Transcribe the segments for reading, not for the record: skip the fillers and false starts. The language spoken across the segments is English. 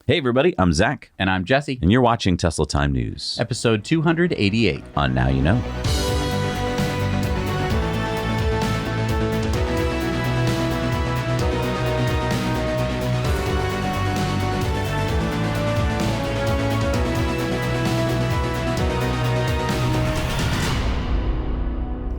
Hey everybody, I'm Zach. And I'm Jesse. And you're watching Tesla Time News. Episode 288. On Now You Know.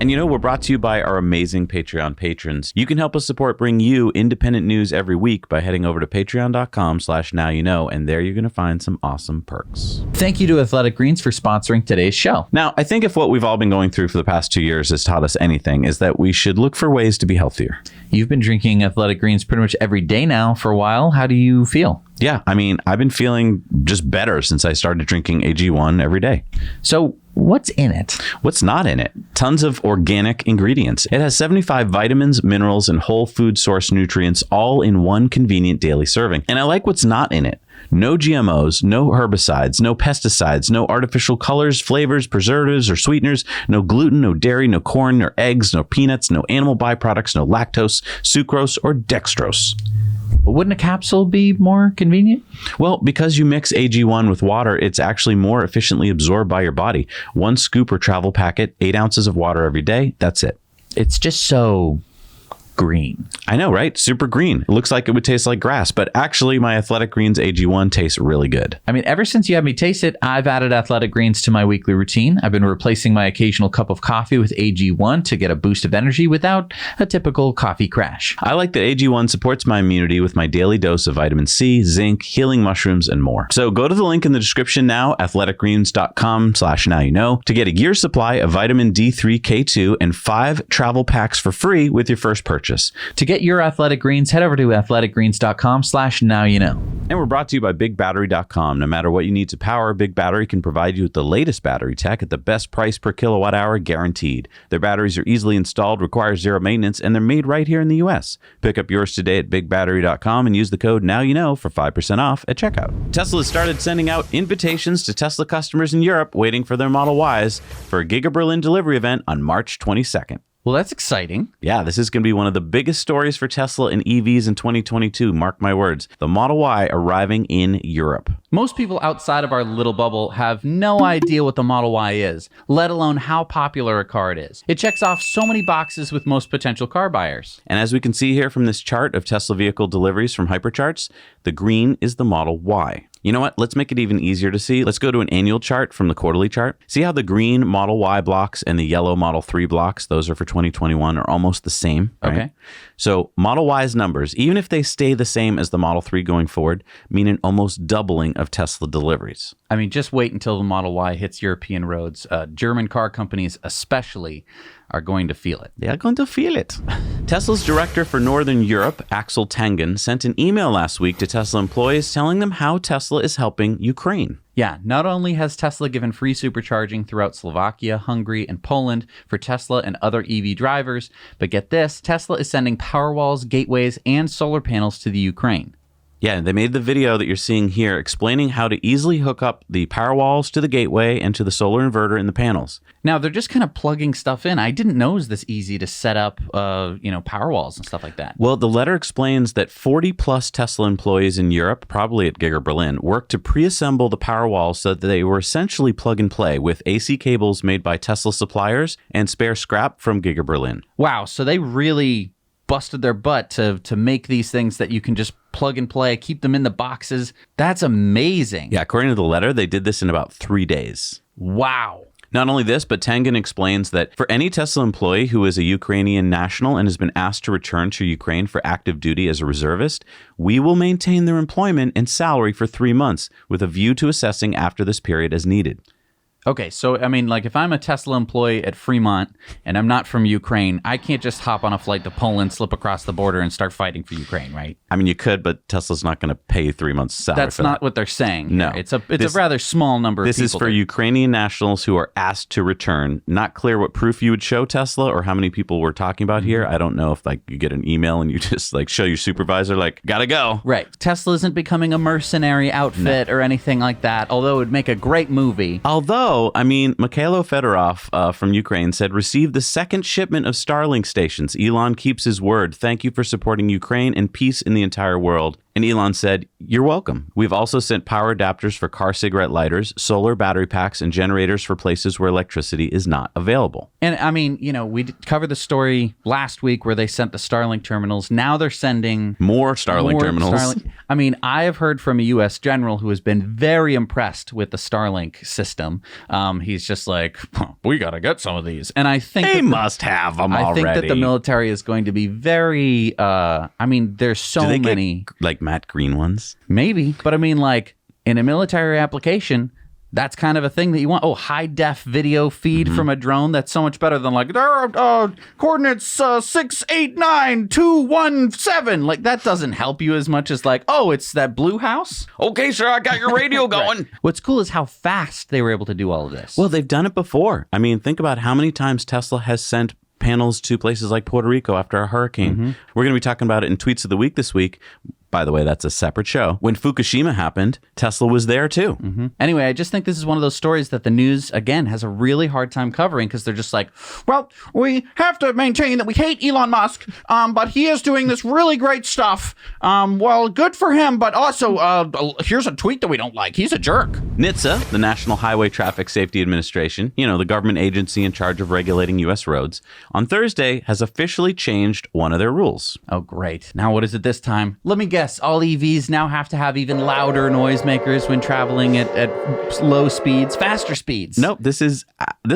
And you know, we're brought to you by our amazing Patreon patrons. You can help us bring you independent news every week by heading over to patreon.com/nowyouknow, and there you're going to find some awesome perks. Thank you to Athletic Greens for sponsoring today's show. Now, I think if what we've all been going through for the past 2 years has taught us anything, is that we should look for ways to be healthier. You've been drinking Athletic Greens pretty much every day now for a while. How do you feel? Yeah, I mean, I've been feeling just better since I started drinking AG1 every day. So what's in it? What's not in it? Tons of organic ingredients. It has 75 vitamins, minerals, and whole food source nutrients all in one convenient daily serving. And I like what's not in it. No GMOs, no herbicides, no pesticides, no artificial colors, flavors, preservatives, or sweeteners, no gluten, no dairy, no corn, no eggs, no peanuts, no animal byproducts, no lactose, sucrose, or dextrose. But wouldn't a capsule be more convenient? Well, because you mix AG1 with water, it's actually more efficiently absorbed by your body. 1 scoop or travel packet, 8 ounces of water every day. That's it. It's just so green. I know, right? Super green. It looks like it would taste like grass, but actually my Athletic Greens AG1 tastes really good. I mean, ever since you had me taste it, I've added Athletic Greens to my weekly routine. I've been replacing my occasional cup of coffee with AG1 to get a boost of energy without a typical coffee crash. I like that AG1 supports my immunity with my daily dose of vitamin C, zinc, healing mushrooms, and more. So go to the link in the description now, athleticgreens.com/nowyouknow, to get a year's supply of vitamin D3, K2, and 5 travel packs for free with your first purchase. To get your Athletic Greens, head over to athleticgreens.com/nowyouknow. And we're brought to you by BigBattery.com. No matter what you need to power, Big Battery can provide you with the latest battery tech at the best price per kilowatt hour guaranteed. Their batteries are easily installed, require zero maintenance, and they're made right here in the US. Pick up yours today at BigBattery.com and use the code NOWYOUKNOW for 5% off at checkout. Tesla started sending out invitations to Tesla customers in Europe waiting for their Model Ys for a Giga Berlin delivery event on March 22nd. Well, that's exciting. Yeah, this is going to be one of the biggest stories for Tesla and EVs in 2022. Mark my words. The Model Y arriving in Europe. Most people outside of our little bubble have no idea what the Model Y is, let alone how popular a car it is. It checks off so many boxes with most potential car buyers. And as we can see here from this chart of Tesla vehicle deliveries from Hypercharts, the green is the Model Y. You know what? Let's make it even easier to see. Let's go to an annual chart from the quarterly chart. See how the green Model Y blocks and the yellow Model 3 blocks, those are for 2021, are almost the same, right? Okay. So Model Y's numbers, even if they stay the same as the Model 3 going forward, mean an almost doubling of Tesla deliveries. I mean, just wait until the Model Y hits European roads. German car companies especially are going to feel it. They are going to feel it. Tesla's director for Northern Europe, Axel Tangen, sent an email last week to Tesla employees telling them how Tesla is helping Ukraine. Yeah, not only has Tesla given free supercharging throughout Slovakia, Hungary, and Poland for Tesla and other EV drivers, but get this, Tesla is sending Powerwalls, gateways, and solar panels to the Ukraine. Yeah, they made the video that you're seeing here explaining how to easily hook up the Powerwalls to the gateway and to the solar inverter in the panels. Now, they're just kind of plugging stuff in. I didn't know it was this easy to set up, Powerwalls and stuff like that. Well, the letter explains that 40-plus Tesla employees in Europe, probably at Giga Berlin, worked to pre-assemble the Powerwalls so that they were essentially plug-and-play with AC cables made by Tesla suppliers and spare scrap from Giga Berlin. Wow, so they really busted their butt to make these things that you can just plug and play, keep them in the boxes. That's amazing. Yeah, according to the letter, they did this in about 3 days. Wow. Not only this, but Tangen explains that for any Tesla employee who is a Ukrainian national and has been asked to return to Ukraine for active duty as a reservist, we will maintain their employment and salary for 3 months with a view to assessing after this period as needed. Okay, so, I mean, like, if I'm a Tesla employee at Fremont and I'm not from Ukraine, I can't just hop on a flight to Poland, slip across the border, and start fighting for Ukraine, right? I mean, you could, but Tesla's not going to pay you 3 months' salary. That's not what they're saying here. No. It's a rather small number of people. This is for Ukrainian nationals who are asked to return. Not clear what proof you would show Tesla or how many people we're talking about here. I don't know if, like, you get an email and you just, like, show your supervisor, like, gotta go. Right. Tesla isn't becoming a mercenary outfit or anything like that, although it would make a great movie. Although, I mean, Mikhailo Fedorov from Ukraine said, received the second shipment of Starlink stations. Elon keeps his word. Thank you for supporting Ukraine and peace in the entire world. And And Elon said, "You're welcome. We've also sent power adapters for car cigarette lighters, solar battery packs, and generators for places where electricity is not available." And I mean, we covered the story last week where they sent the Starlink terminals. Now they're sending more Starlink terminals. I mean, I have heard from a U.S. general who has been very impressed with the Starlink system. He's just like, we got to get some of these. And I think they must have them already. I think that the military is going to be very, there's so many. Like matte green ones? Maybe. But I mean, like in a military application, that's kind of a thing that you want. Oh, high-def video feed from a drone. That's so much better than like, there are coordinates 689217. Like, that doesn't help you as much as like, oh, it's that blue house. Okay, sir, I got your radio going. Right. What's cool is how fast they were able to do all of this. Well, they've done it before. I mean, think about how many times Tesla has sent panels to places like Puerto Rico after a hurricane. We're going to be talking about it in Tweets of the Week this week. By the way, that's a separate show. When Fukushima happened, Tesla was there too. Anyway, I just think this is one of those stories that the news, again, has a really hard time covering because they're just like, well, we have to maintain that we hate Elon Musk, but he is doing this really great stuff. Well, good for him, but also here's a tweet that we don't like. He's a jerk. NHTSA, the National Highway Traffic Safety Administration, the government agency in charge of regulating U.S. roads, on Thursday has officially changed one of their rules. Oh, great. Now, what is it this time? Let me guess. All EVs now have to have even louder noisemakers when traveling at low speeds, faster speeds. Nope, this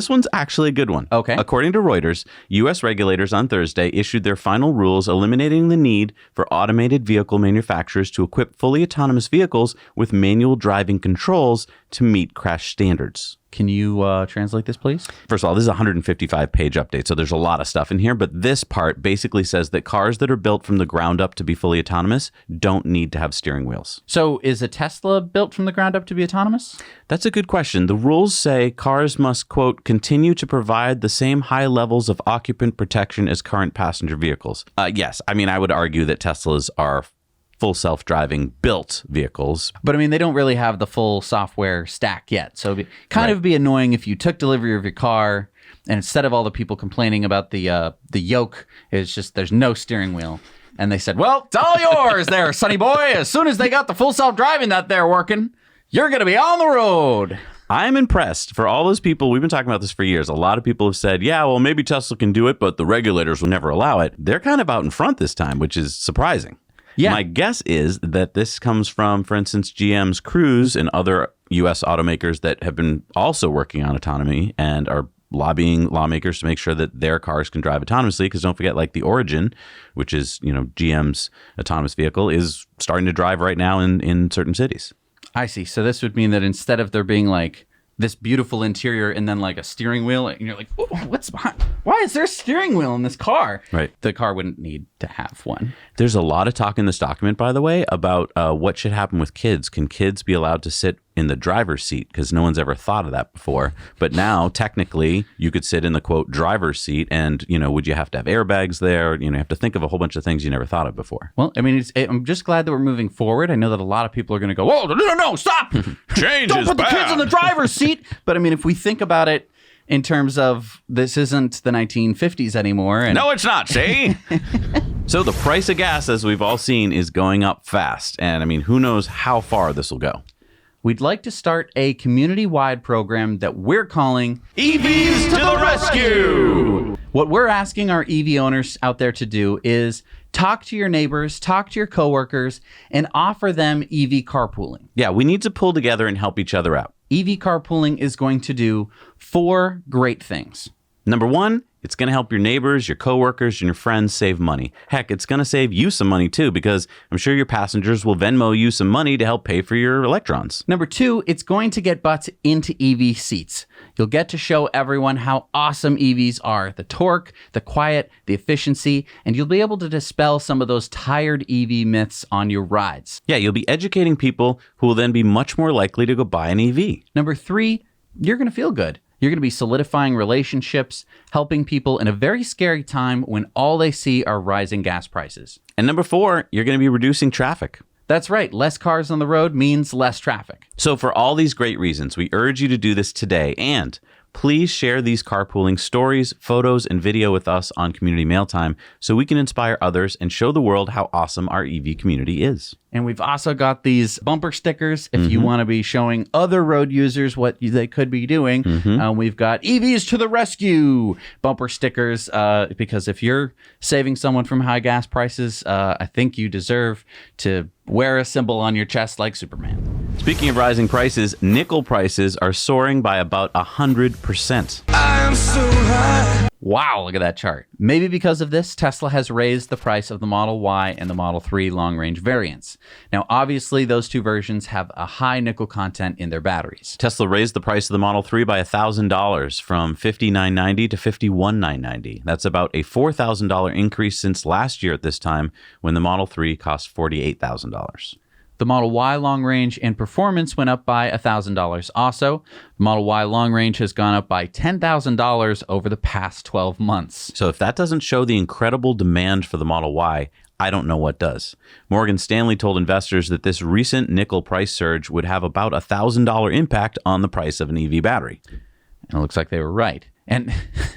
one's actually a good one. Okay. According to Reuters, U.S. regulators on Thursday issued their final rules eliminating the need for automated vehicle manufacturers to equip fully autonomous vehicles with manual driving controls to meet crash standards. Can you translate this, please? First of all, this is a 155-page update, so there's a lot of stuff in here, but this part basically says that cars that are built from the ground up to be fully autonomous don't need to have steering wheels. So is a Tesla built from the ground up to be autonomous? That's a good question. The rules say cars must, quote, continue to provide the same high levels of occupant protection as current passenger vehicles. Yes, I mean, I would argue that Teslas are full self-driving built vehicles. But I mean, they don't really have the full software stack yet. So it'd kind of be annoying if you took delivery of your car and instead of all the people complaining about the yoke, it's just there's no steering wheel. And they said, well, it's all yours there, sonny boy. As soon as they got the full self-driving that they're working, you're going to be on the road. I'm impressed. For all those people, we've been talking about this for years. A lot of people have said, yeah, well, maybe Tesla can do it, but the regulators will never allow it. They're kind of out in front this time, which is surprising. Yeah. My guess is that this comes from, for instance, GM's Cruise and other U.S. automakers that have been also working on autonomy and are lobbying lawmakers to make sure that their cars can drive autonomously. Because don't forget, like the Origin, which is, GM's autonomous vehicle, is starting to drive right now in certain cities. I see. So this would mean that instead of there being like this beautiful interior and then like a steering wheel, and you're like, what's behind? Why is there a steering wheel in this car? Right. The car wouldn't need to have one. There's a lot of talk in this document, by the way, about what should happen with kids. Can kids be allowed to sit in the driver's seat? Because no one's ever thought of that before. But now, technically, you could sit in the, quote, driver's seat. And, would you have to have airbags there? You have to think of a whole bunch of things you never thought of before. Well, I mean, I'm just glad that we're moving forward. I know that a lot of people are going to go, whoa, no, stop. Change Don't is put bad. the kids in the driver's seat. But I mean, if we think about it in terms of this isn't the 1950s anymore. And no, it's not, see? So the price of gas, as we've all seen, is going up fast. And I mean, who knows how far this will go. We'd like to start a community-wide program that we're calling EVs to the Rescue! What we're asking our EV owners out there to do is talk to your neighbors, talk to your coworkers, and offer them EV carpooling. Yeah, we need to pull together and help each other out. EV carpooling is going to do 4 great things. Number 1, it's going to help your neighbors, your coworkers, and your friends save money. Heck, it's going to save you some money too, because I'm sure your passengers will Venmo you some money to help pay for your electrons. Number 2, it's going to get butts into EV seats. You'll get to show everyone how awesome EVs are, the torque, the quiet, the efficiency, and you'll be able to dispel some of those tired EV myths on your rides. Yeah, you'll be educating people who will then be much more likely to go buy an EV. Number 3, you're going to feel good. You're going to be solidifying relationships, helping people in a very scary time when all they see are rising gas prices. And number 4, you're going to be reducing traffic. That's right. Less cars on the road means less traffic. So for all these great reasons, we urge you to do this today. And please share these carpooling stories, photos, and video with us on Community Mailtime so we can inspire others and show the world how awesome our EV community is. And we've also got these bumper stickers if you want to be showing other road users what they could be doing. We've got EVs to the rescue bumper stickers because if you're saving someone from high gas prices, I think you deserve to wear a symbol on your chest like Superman. Speaking of rising prices, nickel prices are soaring by about 100%. I am so high. Wow, look at that chart. Maybe because of this, Tesla has raised the price of the Model Y and the Model 3 long-range variants. Now, obviously, those two versions have a high nickel content in their batteries. Tesla raised the price of the Model 3 by $1,000 from $5,990 to $51,990. That's about a $4,000 increase since last year at this time when the Model 3 cost $48,000. The Model Y long range and performance went up by $1,000 also. The Model Y long range has gone up by $10,000 over the past 12 months. So if that doesn't show the incredible demand for the Model Y, I don't know what does. Morgan Stanley told investors that this recent nickel price surge would have about $1,000 impact on the price of an EV battery. And it looks like they were right. And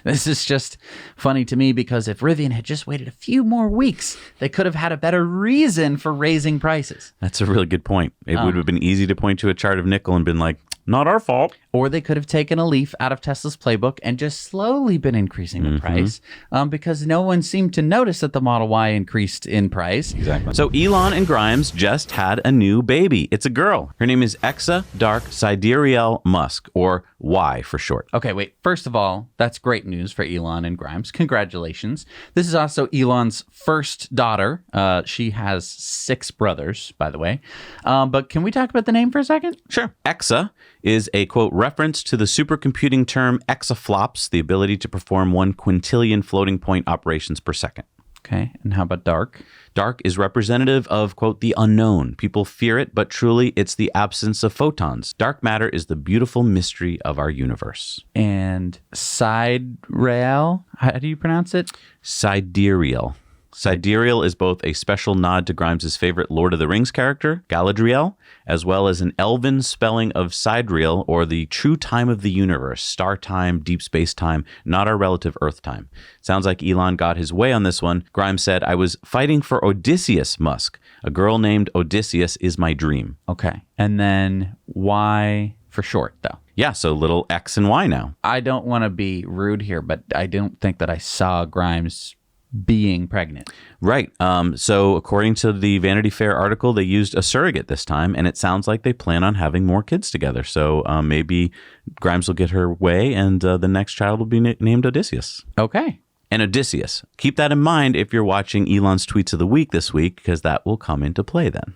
this is just funny to me because if Rivian had just waited a few more weeks, they could have had a better reason for raising prices. That's a really good point. It would have been easy to point to a chart of nickel and been like, not our fault. Or they could have taken a leaf out of Tesla's playbook and just slowly been increasing the price because no one seemed to notice that the Model Y increased in price. Exactly. So Elon and Grimes just had a new baby. It's a girl. Her name is Exa Dark Sidereal Musk, or Y for short. Okay, wait. First of all, that's great news for Elon and Grimes. Congratulations. This is also Elon's first daughter. She has 6 brothers, by the way. But can we talk about the name for a second? Sure. Exa is a, quote, reference to the supercomputing term exaflops, the ability to perform 1 quintillion floating point operations per second. Okay, and how about dark? Dark is representative of, quote, the unknown. People fear it, but truly it's the absence of photons. Dark matter is the beautiful mystery of our universe. And sidereal? How do you pronounce it? Sidereal. Sidereal is both a special nod to Grimes' favorite Lord of the Rings character, Galadriel, as well as an elven spelling of sidereal, or the true time of the universe, star time, deep space time, not our relative Earth time. Sounds like Elon got his way on this one. Grimes said, I was fighting for Odysseus Musk. A girl named Odysseus is my dream. Okay. And then Y for short, though. Yeah, so little X and Y now. I don't want to be rude here, but I don't think that I saw Grimes being pregnant. Right. So according to the Vanity Fair article, they used a surrogate this time, and it sounds like they plan on having more kids together. So maybe Grimes will get her way, and the next child will be named Odysseus. Okay. And Odysseus. Keep that in mind if you're watching Elon's Tweets of the Week this week, because that will come into play then.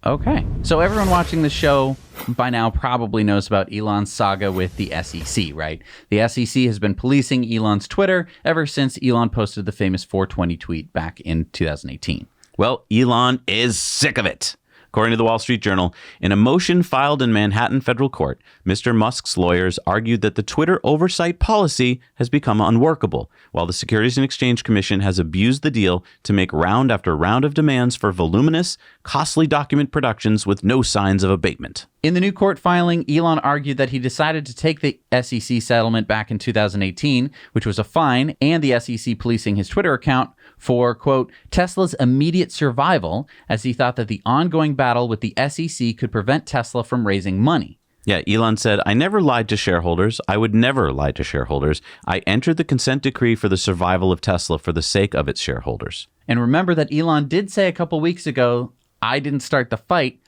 Okay. So everyone watching the show by now probably knows about Elon's saga with the SEC, right? The SEC has been policing Elon's Twitter ever since Elon posted the famous 420 tweet back in 2018. Well, Elon is sick of it. According to the Wall Street Journal, in a motion filed in Manhattan federal court, Mr. Musk's lawyers argued that the Twitter oversight policy has become unworkable, while the Securities and Exchange Commission has abused the deal to make round after round of demands for voluminous, costly document productions with no signs of abatement. In the new court filing, Elon argued that he decided to take the SEC settlement back in 2018, which was a fine, and the SEC policing his Twitter account for, quote, Tesla's immediate survival, as he thought that the ongoing battle with the SEC could prevent Tesla from raising money. Yeah, Elon said, I never lied to shareholders. I would never lie to shareholders. I entered the consent decree for the survival of Tesla for the sake of its shareholders. And remember that Elon did say a couple weeks ago, I didn't start the fight,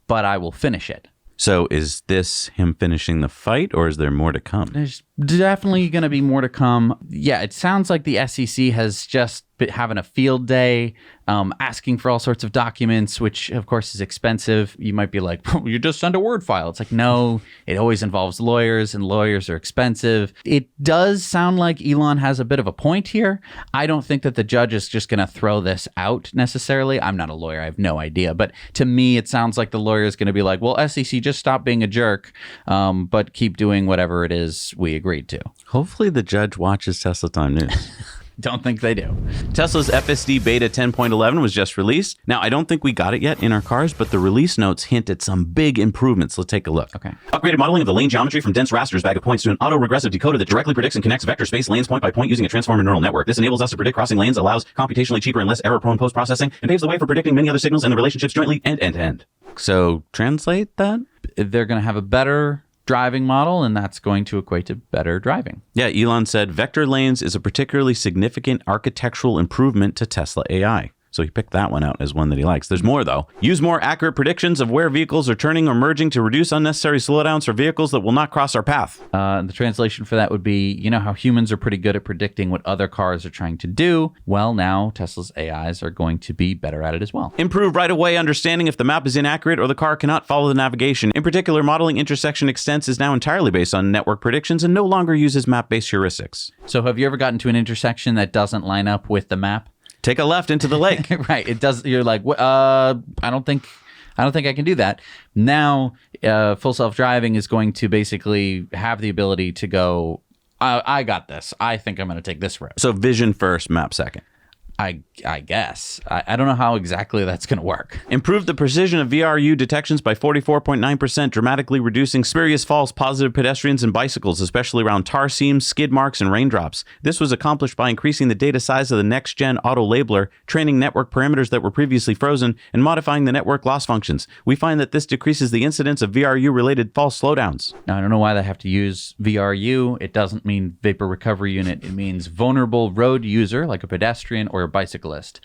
but I will finish it. So is this him finishing the fight, or is there more to come? There's definitely going to be more to come. Yeah, it sounds like the SEC has just been having a field day, asking for all sorts of documents, which of course is expensive. You might be like, well, you just send a Word file. It's like, no, it always involves lawyers, and lawyers are expensive. It does sound like Elon has a bit of a point here. I don't think that the judge is just going to throw this out necessarily. I'm not a lawyer. I have no idea. But to me, it sounds like the lawyer is going to be like, well, SEC, just stop being a jerk, but keep doing whatever it is we agreed to. Hopefully the judge watches Tesla Time News. Don't think they do. Tesla's FSD Beta 10.11 was just released. Now, I don't think we got it yet in our cars, but the release notes hint at some big improvements. Let's take a look. Okay. Upgraded modeling of the lane geometry from dense rasters bag of points to an auto-regressive decoder that directly predicts and connects vector space lanes point by point using a transformer neural network. This enables us to predict crossing lanes, allows computationally cheaper and less error-prone post-processing, and paves the way for predicting many other signals and the relationships jointly and end-to-end. So, translate that? They're going to have a better driving model, and that's going to equate to better driving. Yeah, Elon said vector lanes is a particularly significant architectural improvement to Tesla AI. So he picked that one out as one that he likes. There's more, though. Use more accurate predictions of where vehicles are turning or merging to reduce unnecessary slowdowns for vehicles that will not cross our path. The translation for that would be, you know how humans are pretty good at predicting what other cars are trying to do? Well, now Tesla's AIs are going to be better at it as well. Improve right-of-way understanding if the map is inaccurate or the car cannot follow the navigation. In particular, modeling intersection extents is now entirely based on network predictions and no longer uses map-based heuristics. So have you ever gotten to an intersection that doesn't line up with the map? Take a left into the lake. Right. It does. You're like, I don't think I can do that. Now, full self-driving is going to basically have the ability to go, I got this. I think I'm going to take this road. So vision first, map second. I guess. I don't know how exactly that's going to work. Improve the precision of VRU detections by 44.9%, dramatically reducing spurious false positive pedestrians and bicycles, especially around tar seams, skid marks, and raindrops. This was accomplished by increasing the data size of the next-gen auto labeler, training network parameters that were previously frozen, and modifying the network loss functions. We find that this decreases the incidence of VRU-related false slowdowns. Now, I don't know why they have to use VRU. It doesn't mean vapor recovery unit. It means vulnerable road user, like a pedestrian or a bicyclist.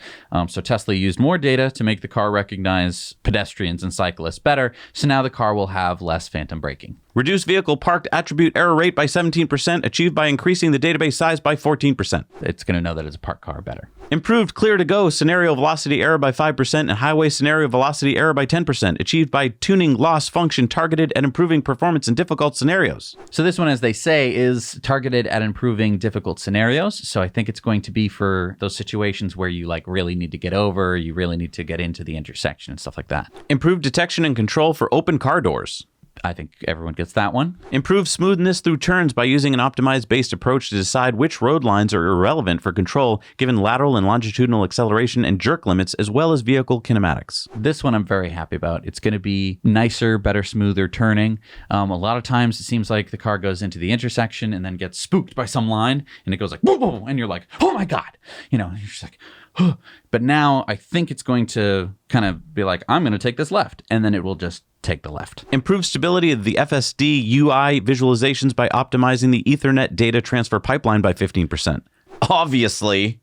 So Tesla used more data to make the car recognize pedestrians and cyclists better, so now the car will have less phantom braking. Reduce vehicle parked attribute error rate by 17%, achieved by increasing the database size by 14%. It's going to know that it's a parked car better. Improved clear-to-go scenario velocity error by 5% and highway scenario velocity error by 10%, achieved by tuning loss function targeted at improving performance in difficult scenarios. So this one, as they say, is targeted at improving difficult scenarios. So I think it's going to be for those situations where you really need to get over, you really need to get into the intersection and stuff like that. Improved detection and control for open car doors. I think everyone gets that one. Improve smoothness through turns by using an optimized based approach to decide which road lines are irrelevant for control, given lateral and longitudinal acceleration and jerk limits, as well as vehicle kinematics. This one I'm very happy about. It's going to be nicer, better, smoother turning. A lot of times it seems like the car goes into the intersection and then gets spooked by some line, and it goes like, whoa, whoa, and you're like, oh my God. And you're just like, huh. But now I think it's going to kind of be like, I'm going to take this left, and then it will just take the left. Improve stability of the FSD UI visualizations by optimizing the Ethernet data transfer pipeline by 15%. Obviously.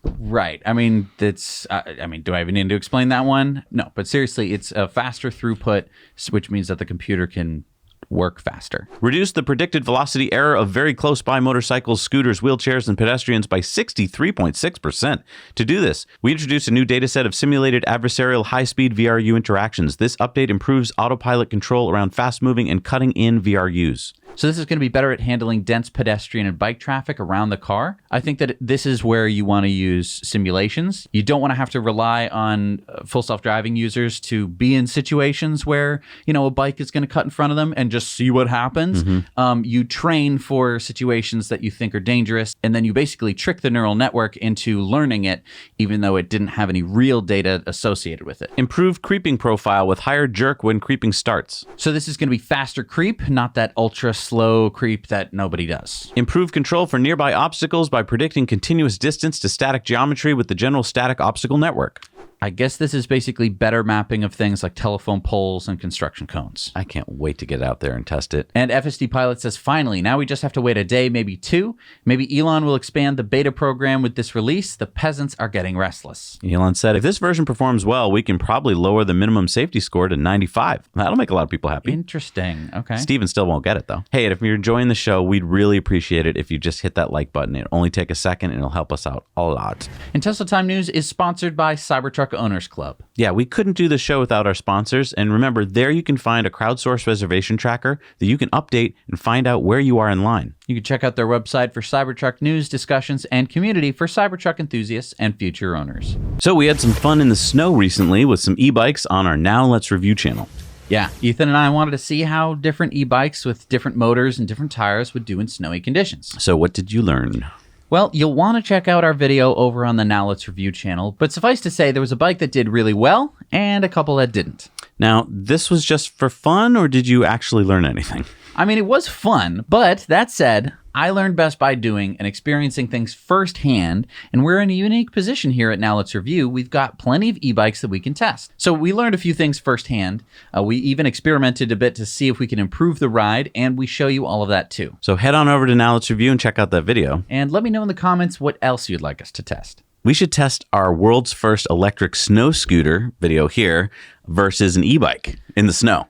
Right. I mean, do I even need to explain that one? No, but seriously, it's a faster throughput, which means that the computer can work faster. Reduce the predicted velocity error of very close by motorcycles, scooters, wheelchairs, and pedestrians by 63.6%. To do this, we introduced a new dataset of simulated adversarial high-speed VRU interactions. This update improves autopilot control around fast-moving and cutting-in VRUs. So this is going to be better at handling dense pedestrian and bike traffic around the car. I think that this is where you want to use simulations. You don't want to have to rely on full self-driving users to be in situations where, a bike is going to cut in front of them and just see what happens. Mm-hmm. You train for situations that you think are dangerous, and then you basically trick the neural network into learning it, even though it didn't have any real data associated with it. Improved creeping profile with higher jerk when creeping starts. So this is going to be faster creep, not that ultra slow creep that nobody does. Improve control for nearby obstacles by predicting continuous distance to static geometry with the general static obstacle network. I guess this is basically better mapping of things like telephone poles and construction cones. I can't wait to get out there and test it. And FSD Pilot says, finally, now we just have to wait a day, maybe two. Maybe Elon will expand the beta program with this release. The peasants are getting restless. Elon said, if this version performs well, we can probably lower the minimum safety score to 95. That'll make a lot of people happy. Interesting. Okay. Steven still won't get it, though. Hey, and if you're enjoying the show, we'd really appreciate it if you just hit that like button. It'll only take a second, and it'll help us out a lot. And Tesla Time News is sponsored by Cybertruck Owners Club. Yeah, we couldn't do the show without our sponsors. And remember, there you can find a crowdsourced reservation tracker that you can update and find out where you are in line. You can check out their website for Cybertruck news, discussions, and community for Cybertruck enthusiasts and future owners. So we had some fun in the snow recently with some e-bikes on our Now Let's Review channel. Yeah, Ethan and I wanted to see how different e-bikes with different motors and different tires would do in snowy conditions. So what did you learn? Well, you'll want to check out our video over on the Now Let's Review channel, but suffice to say there was a bike that did really well and a couple that didn't. Now, this was just for fun, or did you actually learn anything? I mean, it was fun, but that said, I learned best by doing and experiencing things firsthand, and we're in a unique position here at Now Let's Review. We've got plenty of e-bikes that we can test. So we learned a few things firsthand. We even experimented a bit to see if we can improve the ride, and we show you all of that too. So head on over to Now Let's Review and check out that video. And let me know in the comments what else you'd like us to test. We should test our world's first electric snow scooter video here versus an e-bike in the snow.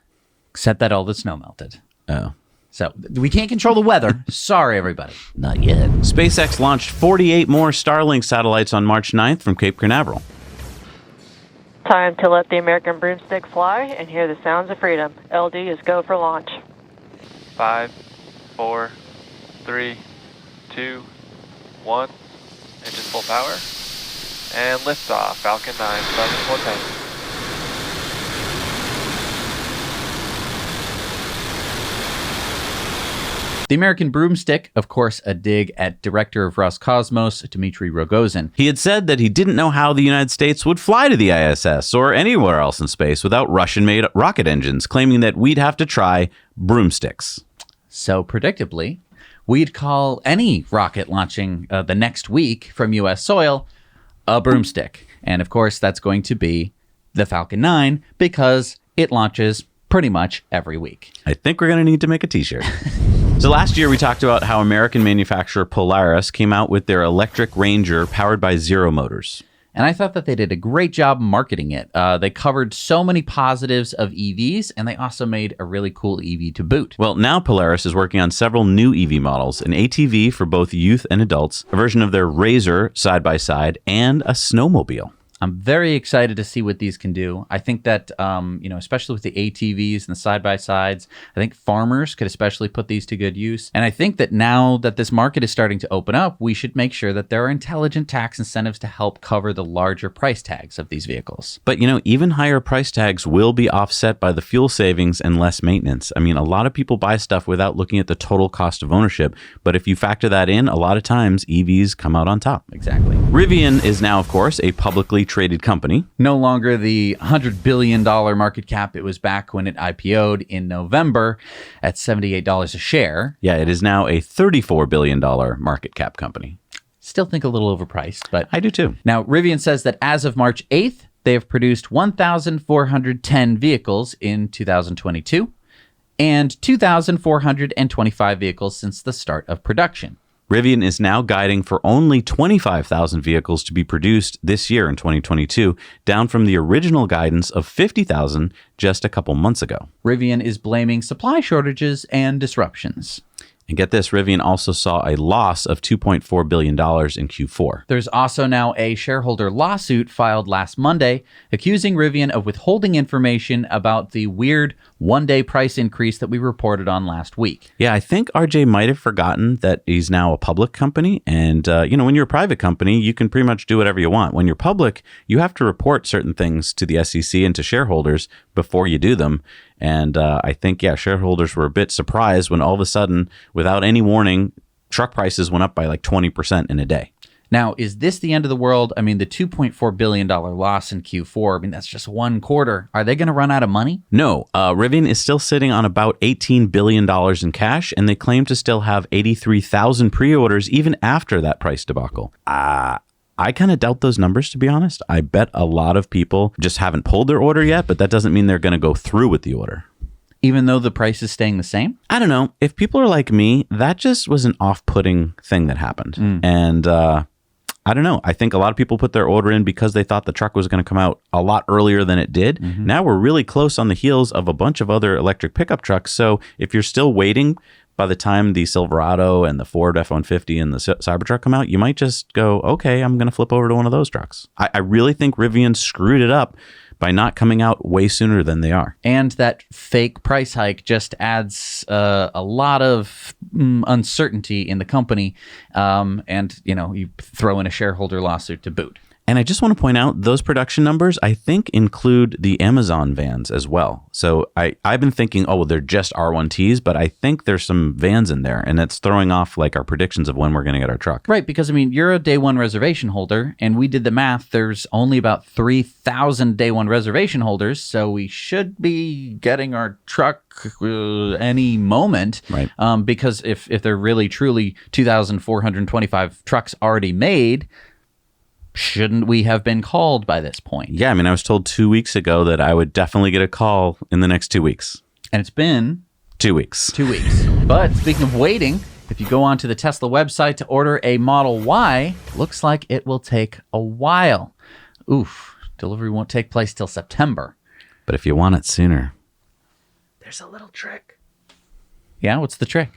Except that all the snow melted. Oh. So we can't control the weather. Sorry, everybody. Not yet. SpaceX launched 48 more Starlink satellites on March 9th from Cape Canaveral. Time to let the American Broomstick fly and hear the sounds of freedom. LD is go for launch. 5, 4, 3, 2, 1. Engines full power. And liftoff. Falcon 9, 7410. The American Broomstick, of course, a dig at Director of Roscosmos, Dmitry Rogozin. He had said that he didn't know how the United States would fly to the ISS or anywhere else in space without Russian-made rocket engines, claiming that we'd have to try broomsticks. So, predictably, we'd call any rocket launching the next week from U.S. soil a broomstick. And, of course, that's going to be the Falcon 9 because it launches pretty much every week. I think we're going to need to make a t-shirt. So last year we talked about how American manufacturer Polaris came out with their electric Ranger powered by Zero motors. And I thought that they did a great job marketing it. They covered so many positives of EVs, and they also made a really cool EV to boot. Well, now Polaris is working on several new EV models, an ATV for both youth and adults, a version of their Razor side-by-side, and a snowmobile. I'm very excited to see what these can do. I think that, especially with the ATVs and the side-by-sides, I think farmers could especially put these to good use. And I think that now that this market is starting to open up, we should make sure that there are intelligent tax incentives to help cover the larger price tags of these vehicles. But, even higher price tags will be offset by the fuel savings and less maintenance. I mean, a lot of people buy stuff without looking at the total cost of ownership. But if you factor that in, a lot of times EVs come out on top. Exactly. Rivian is now, of course, a publicly traded company. No longer the $100 billion market cap it was back when it IPO'd in November at $78 a share. Yeah, it is now a $34 billion market cap company. Still think a little overpriced, but I do too. Now, Rivian says that as of March 8th, they have produced 1,410 vehicles in 2022 and 2,425 vehicles since the start of production. Rivian is now guiding for only 25,000 vehicles to be produced this year in 2022, down from the original guidance of 50,000 just a couple months ago. Rivian is blaming supply shortages and disruptions. And get this, Rivian also saw a loss of $2.4 billion in Q4. There's also now a shareholder lawsuit filed last Monday accusing Rivian of withholding information about the weird one-day price increase that we reported on last week. Yeah, I think RJ might have forgotten that he's now a public company. And, when you're a private company, you can pretty much do whatever you want. When you're public, you have to report certain things to the SEC and to shareholders before you do them. And I think, shareholders were a bit surprised when all of a sudden, without any warning, truck prices went up by like 20% in a day. Now, is this the end of the world? I mean, the $2.4 billion loss in Q4, that's just one quarter. Are they going to run out of money? No, Rivian is still sitting on about $18 billion in cash, and they claim to still have 83,000 pre-orders even after that price debacle. I kind of doubt those numbers, to be honest. I bet a lot of people just haven't pulled their order yet, but that doesn't mean they're going to go through with the order. Even though the price is staying the same? I don't know. If people are like me, that just was an off-putting thing that happened. And I don't know. I think a lot of people put their order in because they thought the truck was going to come out a lot earlier than it did. Now we're really close on the heels of a bunch of other electric pickup trucks. So if you're still waiting, by the time the Silverado and the Ford F-150 and the Cybertruck come out, you might just go, okay, I'm going to flip over to one of those trucks. I really think Rivian screwed it up by not coming out way sooner than they are. And that fake price hike just adds a lot of uncertainty in the company. And you throw in a shareholder lawsuit to boot. And I just want to point out those production numbers, I think, include the Amazon vans as well. So I've been thinking, oh, well, they're just R1Ts, but I think there's some vans in there, and that's throwing off like our predictions of when we're going to get our truck. Right, because I mean, you're a day one reservation holder, and we did the math. There's only about 3,000 day one reservation holders, so we should be getting our truck any moment. Right. Because if they're really truly 2,425 trucks already made, shouldn't we have been called by this point? Yeah, I mean, I was told 2 weeks ago that I would definitely get a call in the next 2 weeks. And it's been 2 weeks. 2 weeks. But speaking of waiting, if you go onto the Tesla website to order a Model Y, looks like it will take a while. Oof, delivery won't take place till September. But if you want it sooner, There's a little trick. Yeah, what's the trick?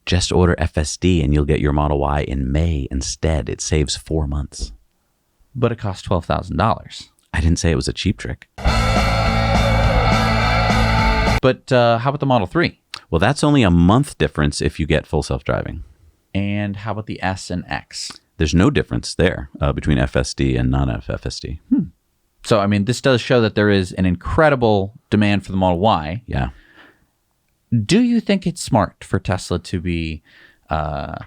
just order FSD and you'll get your Model Y in May instead. It saves 4 months. But it costs $12,000. I didn't say it was a cheap trick. But how about the Model 3? Well, that's only a month difference if you get full self-driving. And how about the S and X? There's no difference there between FSD and non-FSD. So, I mean, this does show that there is an incredible demand for the Model Y. Yeah. Do you think it's smart for Tesla to be super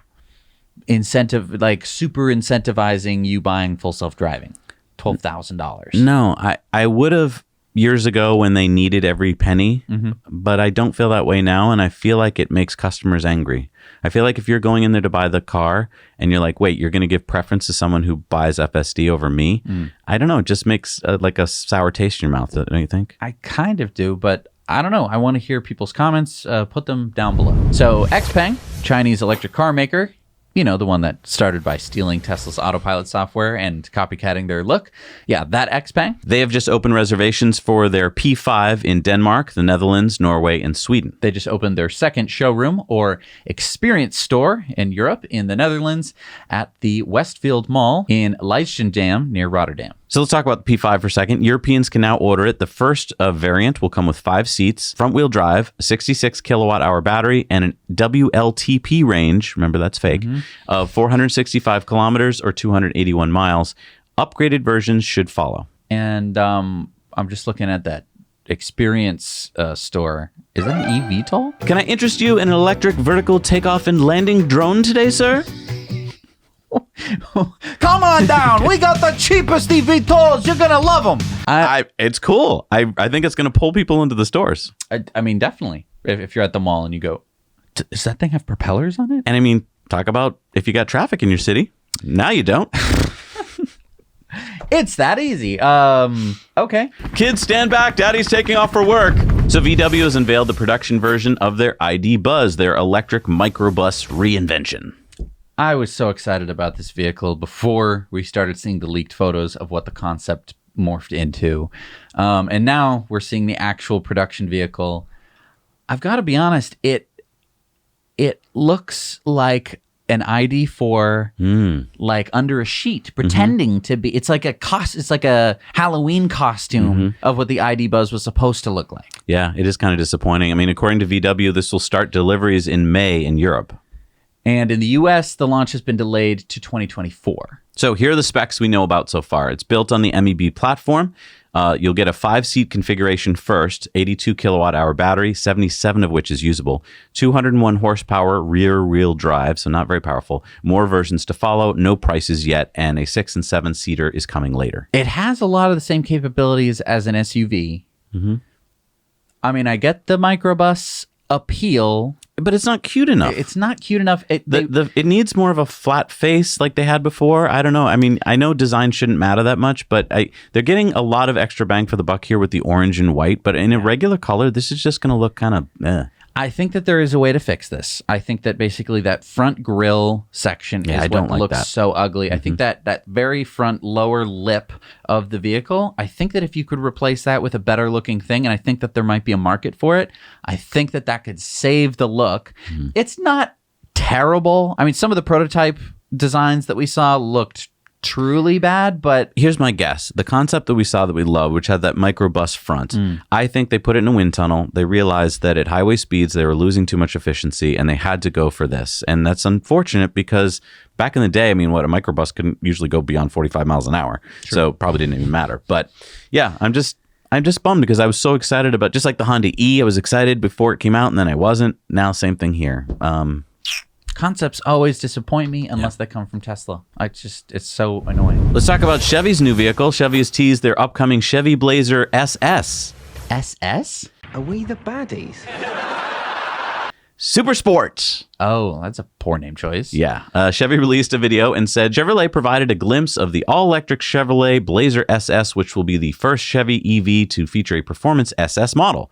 incentivizing you buying full self-driving? $12,000. No, I would have years ago when they needed every penny, but I don't feel that way now, and I feel like it makes customers angry. I feel like if you're going in there to buy the car and you're like, wait, you're going to give preference to someone who buys FSD over me? I don't know. It just makes like a sour taste in your mouth, don't you think? I kind of do, but I don't know. I want to hear people's comments. Put them down below. So Xpeng, Chinese electric car maker, you know, the one that started by stealing Tesla's autopilot software and copycatting their look. Yeah, that Xpeng. They have just opened reservations for their P5 in Denmark, the Netherlands, Norway, and Sweden. They just opened their second showroom or experience store in Europe, in the Netherlands, at the Westfield Mall in Leidschendam near Rotterdam. So let's talk about the P5 for a second. Europeans can now order it. The first variant will come with 5 seats, front-wheel drive, a 66 kilowatt-hour battery, and an WLTP range, remember that's fake, of 465 kilometers or 281 miles. Upgraded versions should follow. And I'm just looking at that experience store. Is that an eVTOL? Can I interest you in an electric vertical takeoff and landing drone today, sir? Come on down. We got the cheapest eVTOLs. You're going to love them. It's cool. I think it's going to pull people into the stores. I mean, definitely. If you're at the mall and you go, does that thing have propellers on it? And I mean, talk about if you got traffic in your city. Now you don't. It's that easy. Okay. Kids, stand back. Daddy's taking off for work. So VW has unveiled the production version of their ID.Buzz, their electric microbus reinvention. I was so excited about this vehicle before we started seeing the leaked photos of what the concept morphed into. And now we're seeing the actual production vehicle. I've got to be honest, it looks like an ID4 like under a sheet, pretending to be. It's like a Halloween costume of what the ID.Buzz was supposed to look like. Yeah, it is kind of disappointing. I mean, according to VW, this will start deliveries in May in Europe. And in the US, the launch has been delayed to 2024. So here are the specs we know about so far. It's built on the MEB platform. You'll get a 5-seat configuration first, 82 kilowatt-hour battery, 77 of which is usable, 201 horsepower rear-wheel drive, so not very powerful. More versions to follow, no prices yet, and a 6- and 7-seater is coming later. It has a lot of the same capabilities as an SUV. I mean, I get the microbus appeal, but it's not cute enough. It's not cute enough. It needs more of a flat face like they had before. I don't know. I mean, I know design shouldn't matter that much, but they're getting a lot of extra bang for the buck here with the orange and white. But in a regular color, this is just going to look kind of I think that there is a way to fix this. I think that basically that front grille section is what looks so ugly. I think that very front lower lip of the vehicle, I think that if you could replace that with a better looking thing, and I think that there might be a market for it, I think that could save the look. It's not terrible. I mean, some of the prototype designs that we saw looked truly bad, but here's my guess. The concept that we saw that we love, which had that microbus front, I think they put it in a wind tunnel. They realized that at highway speeds, they were losing too much efficiency, and they had to go for this. And that's unfortunate because back in the day, I mean, a microbus couldn't usually go beyond 45 miles an hour. Sure. So probably didn't even matter. But yeah, I'm just bummed because I was so excited about, just like the Honda E, I was excited before it came out and then I wasn't. Now, same thing here. Concepts always disappoint me unless they come from Tesla. It's so annoying. Let's talk about Chevy's new vehicle. Chevy has teased their upcoming Chevy Blazer SS. SS? Are we the baddies? Super Sport. Oh, that's a poor name choice. Yeah. Chevy released a video and said Chevrolet provided a glimpse of the all-electric Chevrolet Blazer SS, which will be the first Chevy EV to feature a performance SS model.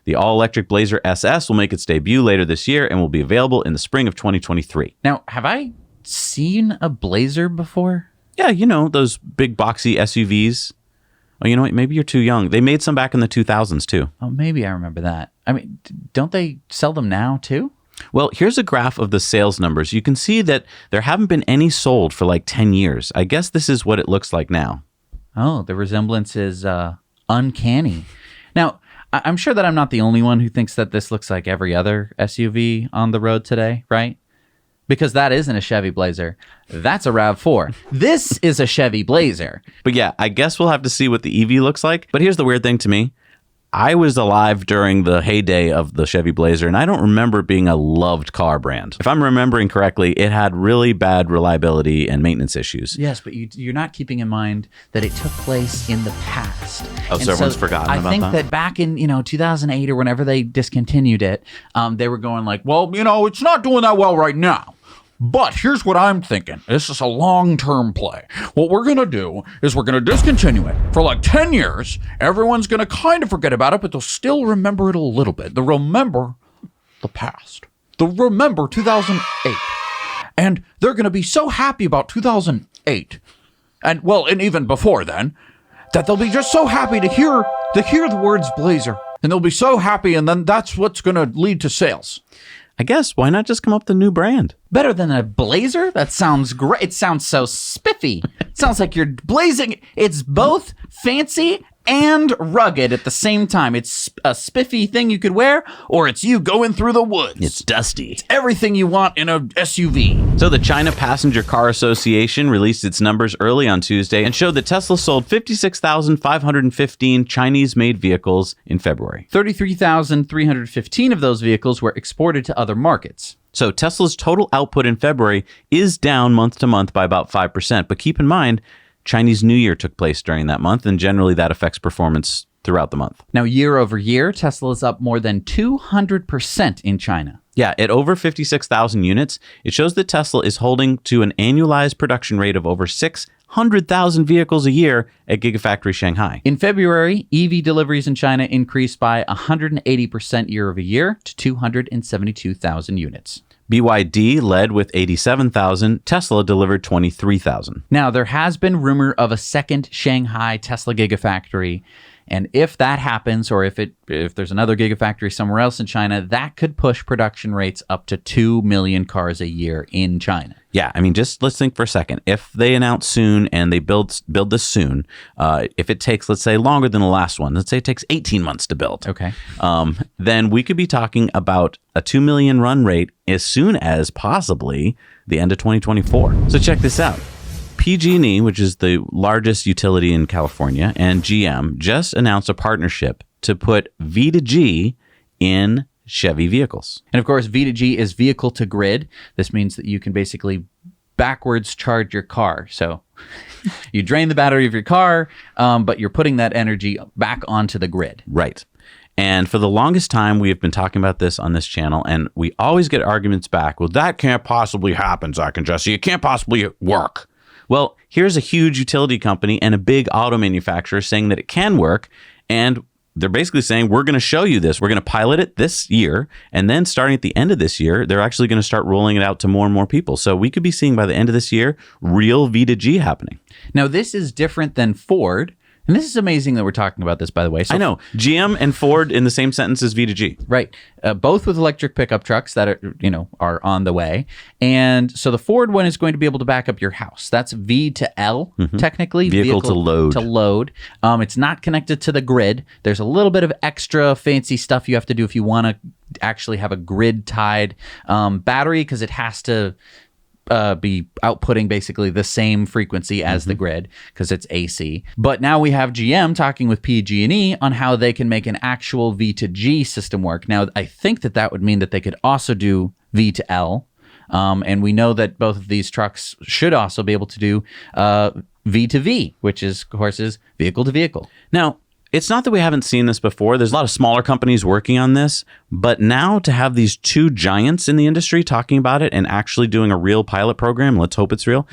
The all-electric Blazer SS will make its debut later this year and will be available in the spring of 2023. Now, have I seen a Blazer before? Yeah, you know, those big boxy SUVs. Oh, you know what? Maybe you're too young. They made some back in the 2000s, too. Oh, maybe I remember that. I mean, don't they sell them now, too? Well, here's a graph of the sales numbers. You can see that there haven't been any sold for like 10 years. I guess this is what it looks like now. Oh, the resemblance is uncanny. Now, I'm sure that I'm not the only one who thinks that this looks like every other SUV on the road today, right? Because that isn't a Chevy Blazer. That's a RAV4. This is a Chevy Blazer. But yeah, I guess we'll have to see what the EV looks like. But here's the weird thing to me. I was alive during the heyday of the Chevy Blazer, and I don't remember it being a loved car brand. If I'm remembering correctly, it had really bad reliability and maintenance issues. Yes, but you're not keeping in mind that it took place in the past. Oh, so everyone's forgotten about that? I think that back in 2008 or whenever they discontinued it, they were going like, well, it's not doing that well right now. But here's what I'm thinking. This is a long-term play. What we're going to do is we're going to discontinue it for like 10 years. Everyone's going to kind of forget about it, but they'll still remember it a little bit. They'll remember the past. They'll remember 2008. And they're going to be so happy about 2008. And even before then, that they'll be just so happy to hear the words Blazer. And they'll be so happy, and then that's what's going to lead to sales. I guess, why not just come up with a new brand? Better than a Blazer? That sounds great. It sounds so spiffy. It sounds like you're blazing. It's both fancy and rugged at the same time. It's a spiffy thing you could wear, or it's you going through the woods. It's dusty. It's everything you want in a SUV. So the China Passenger Car Association released its numbers early on Tuesday and showed that Tesla sold 56,515 Chinese-made vehicles in February. 33,315 of those vehicles were exported to other markets. So Tesla's total output in February is down month to month by about 5%. But keep in mind, Chinese New Year took place during that month, and generally that affects performance throughout the month. Now, year over year, Tesla is up more than 200% in China. Yeah, at over 56,000 units, it shows that Tesla is holding to an annualized production rate of over 600,000 vehicles a year at Gigafactory Shanghai. In February, EV deliveries in China increased by 180% year over year to 272,000 units. BYD led with 87,000. Tesla delivered 23,000. Now, there has been rumor of a second Shanghai Tesla Gigafactory. And if that happens, or if there's another Gigafactory somewhere else in China, that could push production rates up to 2 million cars a year in China. Yeah, I mean, just let's think for a second. If they announce soon and they build this soon, if it takes, let's say, longer than the last one, let's say it takes 18 months to build. Okay. Then we could be talking about a 2 million run rate as soon as possibly the end of 2024. So check this out. PG&E, which is the largest utility in California, and GM just announced a partnership to put V2G in Chevy vehicles. And of course, V2G is vehicle to grid. This means that you can basically backwards charge your car. So you drain the battery of your car, but you're putting that energy back onto the grid. Right. And for the longest time, we have been talking about this on this channel, and we always get arguments back. Well, that can't possibly happen, Zach and Jesse. It can't possibly work. Well, here's a huge utility company and a big auto manufacturer saying that it can work, and they're basically saying, we're going to show you this. We're going to pilot it this year, and then starting at the end of this year, they're actually going to start rolling it out to more and more people. So we could be seeing by the end of this year, real V2G happening. Now, this is different than Ford, And this is amazing that we're talking about this, by the way. So I know. GM and Ford in the same sentence as V2G. Right. Both with electric pickup trucks that are on the way. And so the Ford one is going to be able to back up your house. That's V to L, technically. Vehicle to load. To load. It's not connected to the grid. There's a little bit of extra fancy stuff you have to do if you want to actually have a grid-tied battery, because it has to be outputting basically the same frequency as the grid, because it's AC. But now we have GM talking with PG&E on how they can make an actual V to G system work. Now, I think that would mean that they could also do V to L. And we know that both of these trucks should also be able to do V to V, which is, of course, is vehicle to vehicle. Now, it's not that we haven't seen this before. There's a lot of smaller companies working on this, but now to have these two giants in the industry talking about it and actually doing a real pilot program, let's hope it's real,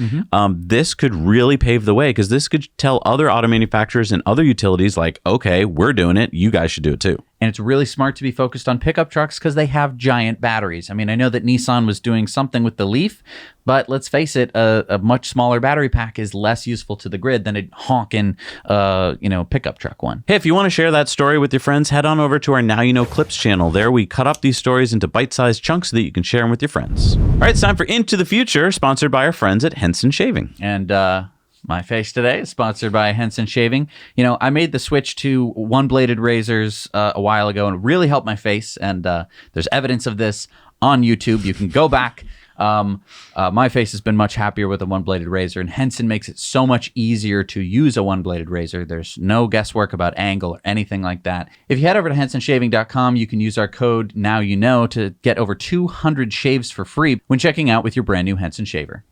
this could really pave the way, because this could tell other auto manufacturers and other utilities like, okay, we're doing it, you guys should do it too. And it's really smart to be focused on pickup trucks because they have giant batteries. I mean, I know that Nissan was doing something with the Leaf, but let's face it, a much smaller battery pack is less useful to the grid than a honking, pickup truck one. Hey, if you want to share that story with your friends, head on over to our Now You Know Clips channel. There we cut up these stories into bite-sized chunks so that you can share them with your friends. All right, it's time for Into the Future, sponsored by our friends at Henson Shaving. And my face today is sponsored by Henson Shaving. You know, I made the switch to one-bladed razors a while ago, and it really helped my face. And there's evidence of this on YouTube. You can go back. My face has been much happier with a one-bladed razor, and Henson makes it so much easier to use a one-bladed razor. There's no guesswork about angle or anything like that. If you head over to hensonshaving.com, you can use our code NOWYOUKNOW to get over 200 shaves for free when checking out with your brand new Henson shaver.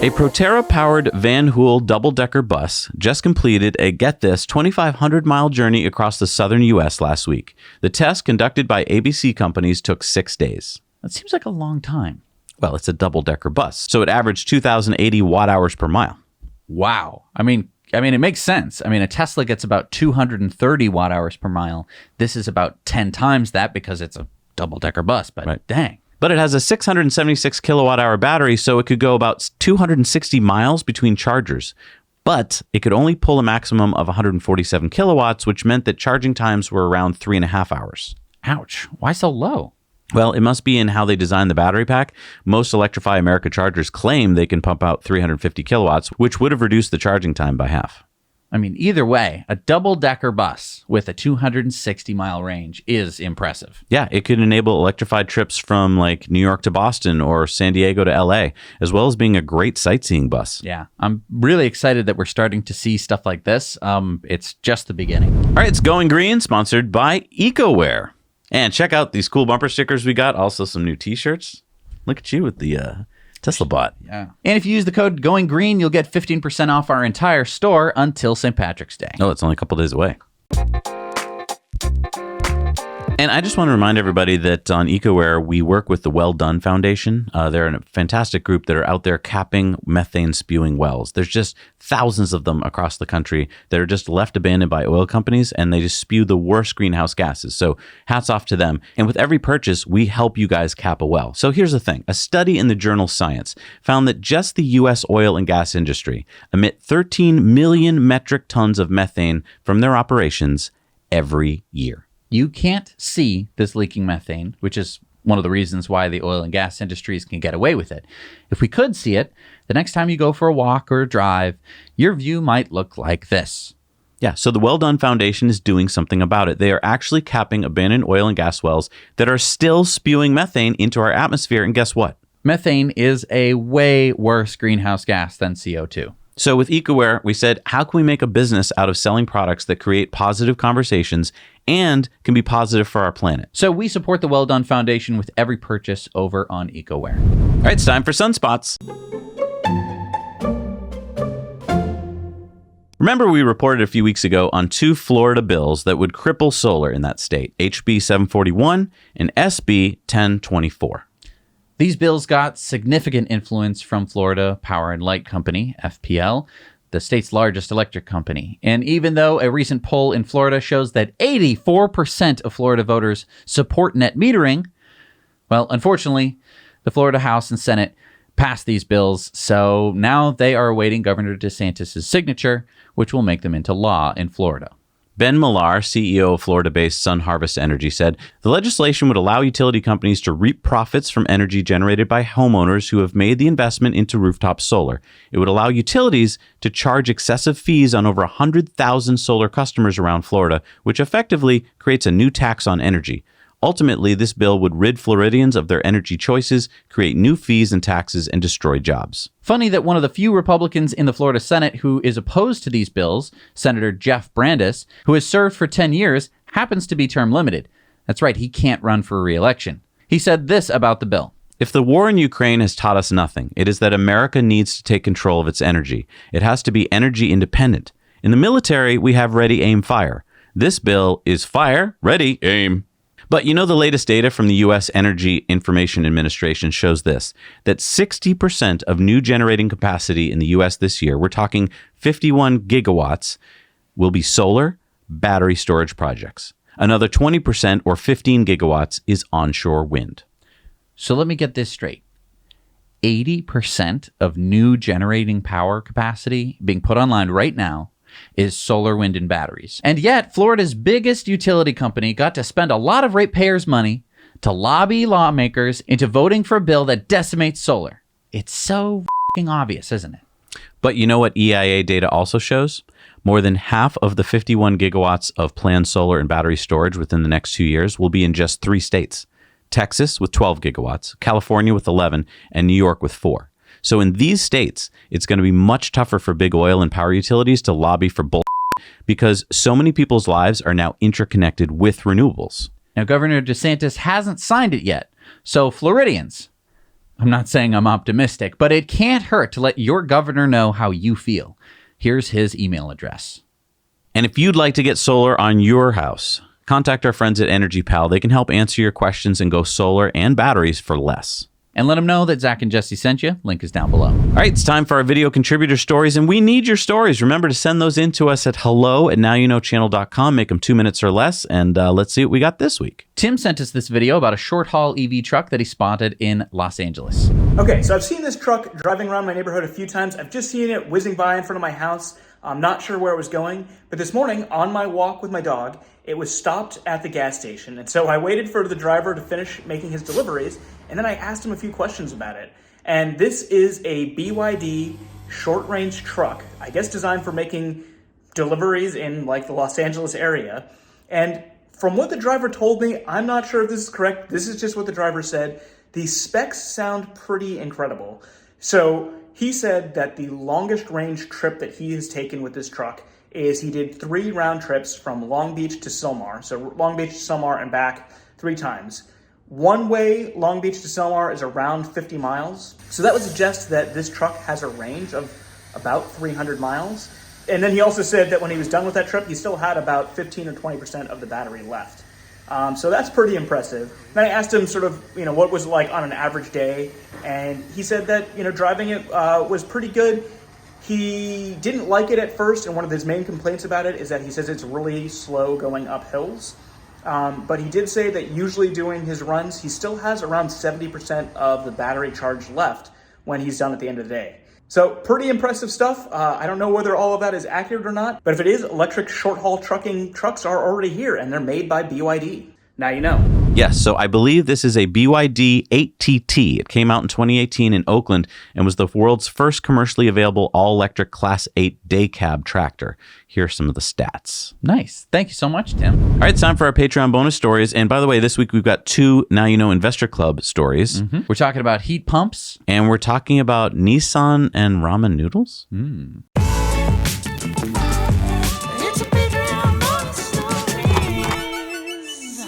A Proterra-powered Van Hool double-decker bus just completed a, get this, 2,500-mile journey across the southern U.S. last week. The test, conducted by ABC Companies, took 6 days. That seems like a long time. Well, it's a double-decker bus, so it averaged 2,080 watt-hours per mile. Wow. I mean, it makes sense. I mean, a Tesla gets about 230 watt-hours per mile. This is about 10 times that because it's a double-decker bus, but dang. But it has a 676 kilowatt-hour battery, so it could go about 260 miles between chargers. But it could only pull a maximum of 147 kilowatts, which meant that charging times were around 3.5 hours. Ouch. Why so low? Well, it must be in how they designed the battery pack. Most Electrify America chargers claim they can pump out 350 kilowatts, which would have reduced the charging time by half. I mean, either way, a double-decker bus with a 260-mile range is impressive. Yeah, it could enable electrified trips from like New York to Boston or San Diego to LA, as well as being a great sightseeing bus. Yeah, I'm really excited that we're starting to see stuff like this. It's just the beginning. All right, it's Going Green, sponsored by EcoWare. And check out these cool bumper stickers we got. Also some new t-shirts. Look at you with the Tesla bot. Yeah. And if you use the code Going Green, you'll get 15% off our entire store until St. Patrick's Day. Oh, it's only a couple days away. And I just want to remind everybody that on EcoWare, we work with the Well Done Foundation. They're a fantastic group that are out there capping methane spewing wells. There's just thousands of them across the country that are just left abandoned by oil companies, and they just spew the worst greenhouse gases. So hats off to them. And with every purchase, we help you guys cap a well. So here's the thing. A study in the journal Science found that just the U.S. oil and gas industry emit 13 million metric tons of methane from their operations every year. You can't see this leaking methane, which is one of the reasons why the oil and gas industries can get away with it. If we could see it, the next time you go for a walk or a drive, your view might look like this. Yeah, so the Well Done Foundation is doing something about it. They are actually capping abandoned oil and gas wells that are still spewing methane into our atmosphere. And guess what? Methane is a way worse greenhouse gas than CO2. So with EcoWare, we said, how can we make a business out of selling products that create positive conversations and can be positive for our planet? So we support the Well Done Foundation with every purchase over on EcoWare. All right, it's time for Sunspots. Remember, we reported a few weeks ago on 2 Florida bills that would cripple solar in that state, HB 741 and SB 1024. These bills got significant influence from Florida Power and Light Company, FPL, the state's largest electric company. And even though a recent poll in Florida shows that 84% of Florida voters support net metering, well, unfortunately, the Florida House and Senate pass these bills. So now they are awaiting Governor DeSantis' signature, which will make them into law in Florida. Ben Millar, CEO of Florida-based Sun Harvest Energy, said the legislation would allow utility companies to reap profits from energy generated by homeowners who have made the investment into rooftop solar. It would allow utilities to charge excessive fees on over 100,000 solar customers around Florida, which effectively creates a new tax on energy. Ultimately, this bill would rid Floridians of their energy choices, create new fees and taxes, and destroy jobs. Funny that one of the few Republicans in the Florida Senate who is opposed to these bills, Senator Jeff Brandes, who has served for 10 years, happens to be term limited. That's right, he can't run for re-election. He said this about the bill. If the war in Ukraine has taught us nothing, it is that America needs to take control of its energy. It has to be energy independent. In the military, we have ready, aim, fire. This bill is fire, ready, aim. But you know, the latest data from the U.S. Energy Information Administration shows this, that 60% of new generating capacity in the U.S. this year, we're talking 51 gigawatts, will be solar battery storage projects. Another 20% or 15 gigawatts is onshore wind. So let me get this straight. 80% of new generating power capacity being put online right now is solar, wind, and batteries. And yet, Florida's biggest utility company got to spend a lot of ratepayers' money to lobby lawmakers into voting for a bill that decimates solar. It's so f***ing obvious, isn't it? But you know what EIA data also shows? More than half of the 51 gigawatts of planned solar and battery storage within the next 2 years will be in just 3 states. Texas with 12 gigawatts, California with 11, and New York with 4. So in these states, it's going to be much tougher for big oil and power utilities to lobby for bull because so many people's lives are now interconnected with renewables. Now, Governor DeSantis hasn't signed it yet. So Floridians, I'm not saying I'm optimistic, but it can't hurt to let your governor know how you feel. Here's his email address. And if you'd like to get solar on your house, contact our friends at Energy Pal. They can help answer your questions and go solar and batteries for less. And let them know that Zach and Jesse sent you. Link is down below. All right, it's time for our video contributor stories, and we need your stories. Remember to send those in to us at hello@nowyouknowchannel.com. Make them 2 minutes or less, and let's see what we got this week. Tim sent us this video about a short-haul EV truck that he spotted in Los Angeles. Okay, so I've seen this truck driving around my neighborhood a few times. I've just seen it whizzing by in front of my house. I'm not sure where it was going, but this morning on my walk with my dog, it was stopped at the gas station. And so I waited for the driver to finish making his deliveries, and then I asked him a few questions about it. And this is a BYD short-range truck, I guess designed for making deliveries in like the Los Angeles area. And from what the driver told me, I'm not sure if this is correct. This is just what the driver said. The specs sound pretty incredible. So he said that the longest range trip that he has taken with this truck is he did 3 round trips from Long Beach to Sylmar. So Long Beach to Sylmar and back 3 times. One way Long Beach to Sylmar is around 50 miles. So that would suggest that this truck has a range of about 300 miles. And then he also said that when he was done with that trip, he still had about 15 or 20% of the battery left. So that's pretty impressive. Then I asked him sort of, what was it like on an average day. And he said that, driving it was pretty good. He didn't like it at first, and one of his main complaints about it is that he says it's really slow going up hills. But he did say that usually doing his runs, he still has around 70% of the battery charge left when he's done at the end of the day. So pretty impressive stuff. I don't know whether all of that is accurate or not, but if it is, electric short-haul trucking trucks are already here, and they're made by BYD. Now you know. Yes, so I believe this is a BYD 8TT. It came out in 2018 in Oakland and was the world's first commercially available all-electric Class 8 day cab tractor. Here are some of the stats. Nice. Thank you so much, Tim. All right, it's time for our Patreon bonus stories. And by the way, this week we've got 2 Now You Know Investor Club stories. Mm-hmm. We're talking about heat pumps. And we're talking about Nissan and ramen noodles.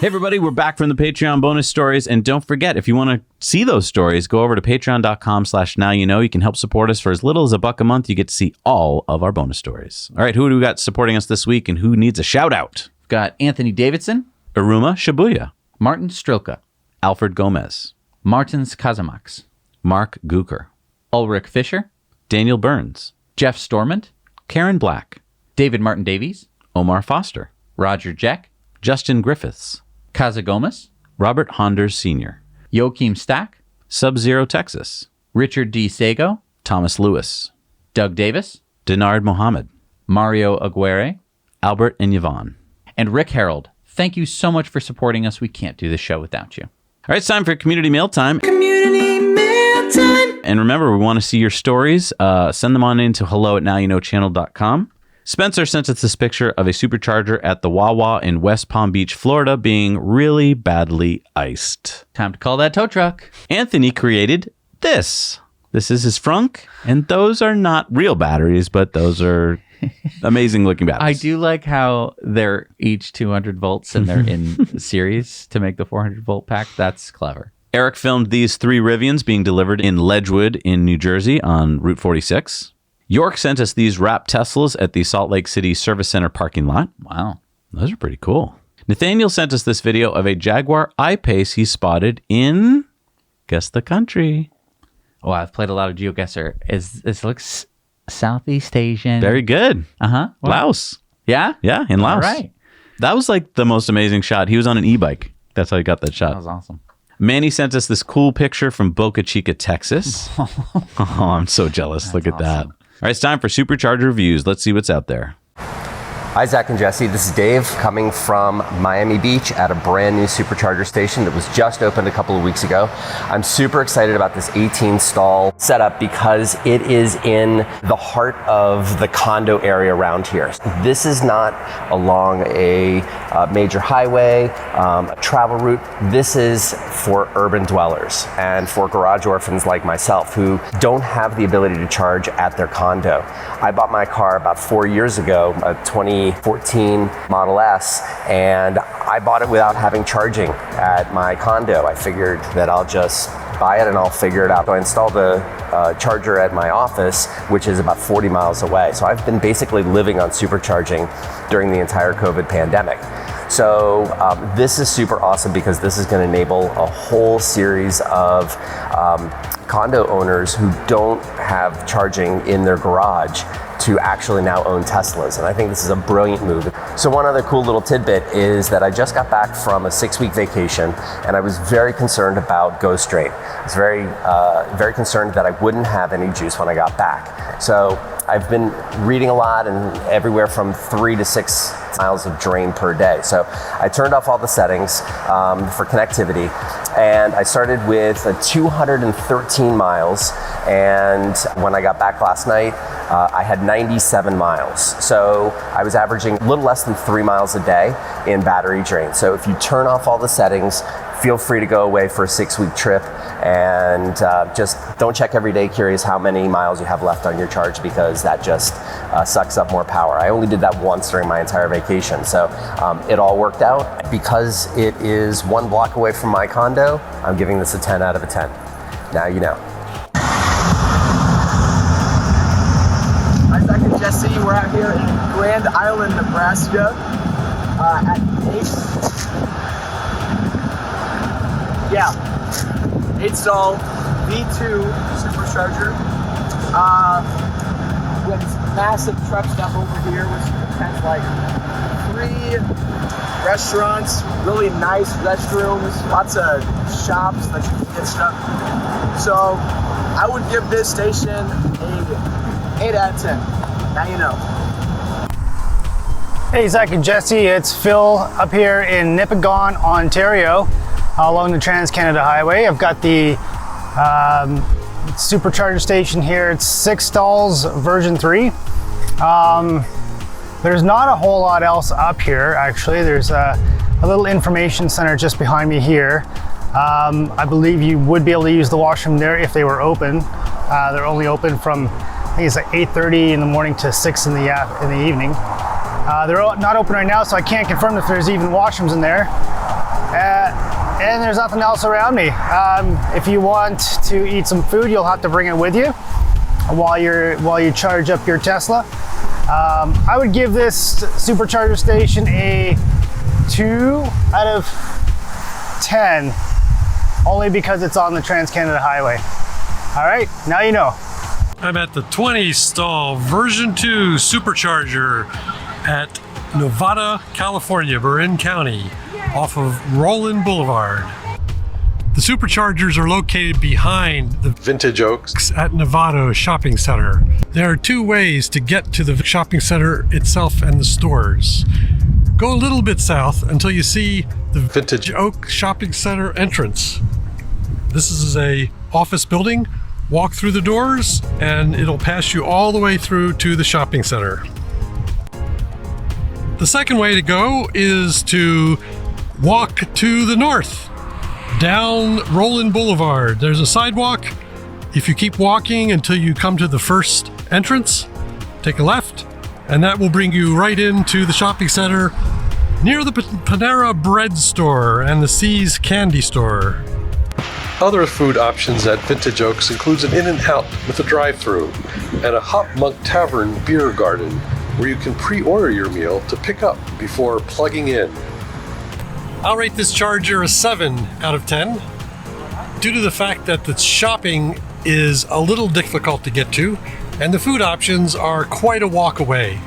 Hey everybody, we're back from the Patreon bonus stories, and don't forget, if you want to see those stories, go over to patreon.com/nowyouknow. You can help support us for as little as $1 a month. You get to see all of our bonus stories. All right, who do we got supporting us this week, and who needs a shout out? We've got Anthony Davidson, Aruma Shibuya, Martin Strilka, Alfred Gomez, Martins Kazamax, Mark Guker, Ulrich Fisher, Daniel Burns, Jeff Stormont, Karen Black, David Martin Davies, Omar Foster, Roger Jack, Justin Griffiths, Kaza Gomez, Robert Honders Sr., Joachim Stack, Sub-Zero Texas, Richard D. Sago, Thomas Lewis, Doug Davis, Denard Mohammed, Mario Aguirre, Albert and Yvonne. and Rick Harold. Thank you so much for supporting us. We can't do this show without you. All right, it's time for community mail time. Community mail time. And remember, we want to see your stories. Send them on in to hello@nowyouknowchannel.com. Spencer sent us this picture of a supercharger at the Wawa in West Palm Beach, Florida, being really badly iced. Time to call that tow truck. Anthony created this. This is his frunk, and those are not real batteries, but those are amazing looking I batteries. do like how they're each 200 volts and they're in series to make the 400 volt pack. That's clever. Eric filmed these 3 Rivians being delivered in Ledgewood in New Jersey on Route 46. York sent us these wrapped Teslas at the Salt Lake City Service Center parking lot. Wow. Those are pretty cool. Nathaniel sent us this video of a Jaguar I-Pace he spotted in, guess the country. Oh, I've played a lot of GeoGuessr. This looks Southeast Asian. Very good. Uh-huh. Wow. Laos. Yeah? Yeah, in Laos. All right. That was like the most amazing shot. He was on an e-bike. That's how he got that shot. That was awesome. Manny sent us this cool picture from Boca Chica, Texas. Oh, I'm so jealous. Look at that. awesome. All right, it's time for Supercharger reviews. Let's see what's out there. Hi, Zach and Jesse. This is Dave coming from Miami Beach at a brand new Supercharger station that was just opened a couple of weeks ago. I'm super excited about this 18 stall setup because it is in the heart of the condo area around here. This is not along a major highway, a travel route. This is for urban dwellers and for garage orphans like myself who don't have the ability to charge at their condo. I bought my car about 4 years ago, a 2014 Model S, and I bought it without having charging at my condo. I figured that I'll just buy it and I'll figure it out. So I installed a charger at my office, which is about 40 miles away. So I've been basically living on supercharging during the entire COVID pandemic. So this is super awesome because this is going to enable a whole series of condo owners who don't have charging in their garage to actually now own Teslas. And I think this is a brilliant move. So one other cool little tidbit is that I just got back from a 6-week vacation and I was very concerned about Go Straight. I was very concerned that I wouldn't have any juice when I got back. So I've been reading a lot and everywhere from 3 to 6 miles of drain per day. So I turned off all the settings for connectivity and I started with 213 miles. And when I got back last night, I had 97 miles. So I was averaging a little less than 3 miles a day in battery drain. So if you turn off all the settings, feel free to go away for a 6-week trip and just don't check every day, curious how many miles you have left on your charge because that just sucks up more power. I only did that once during my entire vacation. So it all worked out. Because it is 1 block away from my condo, I'm giving this a 10 out of a 10. Now you know. Hi, Zach and Jesse. We're out here in Grand Island, Nebraska at 8 stall V2 supercharger. We have this massive truck stop over here, which has like 3 restaurants, really nice restrooms, lots of shops that you can get stuff. So I would give this station a 8 out of 10. Now you know. Hey Zach and Jesse, it's Phil up here in Nipigon, Ontario, along the Trans-Canada Highway. I've got the supercharger station here. It's 6 stalls, version 3. There's not a whole lot else up here, actually. There's a little information center just behind me here. I believe you would be able to use the washroom there if they were open. They're only open from, I think it's like 8:30 in the morning to 6 in the evening. They're not open right now, so I can't confirm if there's even washrooms in there. And there's nothing else around me. If you want to eat some food, you'll have to bring it with you while you charge up your Tesla. I would give this supercharger station a 2 out of 10, only because it's on the Trans-Canada Highway. All right, now you know. I'm at the 20 stall version 2 supercharger at Nevada, California, Marin County, off of Roland Boulevard. The Superchargers are located behind the Vintage Oaks at Novato Shopping Center. There are two ways to get to the shopping center itself and the stores. Go a little bit south until you see the Vintage Oak Shopping Center entrance. This is a office building. Walk through the doors and it'll pass you all the way through to the shopping center. The second way to go is to walk to the north, down Roland Boulevard. There's a sidewalk. If you keep walking until you come to the first entrance, take a left, and that will bring you right into the shopping center near the Panera Bread store and the C's Candy store. Other food options at Vintage Oaks includes an In-N-Out with a drive-thru and a Hop Monk Tavern beer garden where you can pre-order your meal to pick up before plugging in. I'll rate this Charger a 7 out of 10 due to the fact that the shopping is a little difficult to get to and the food options are quite a walk away.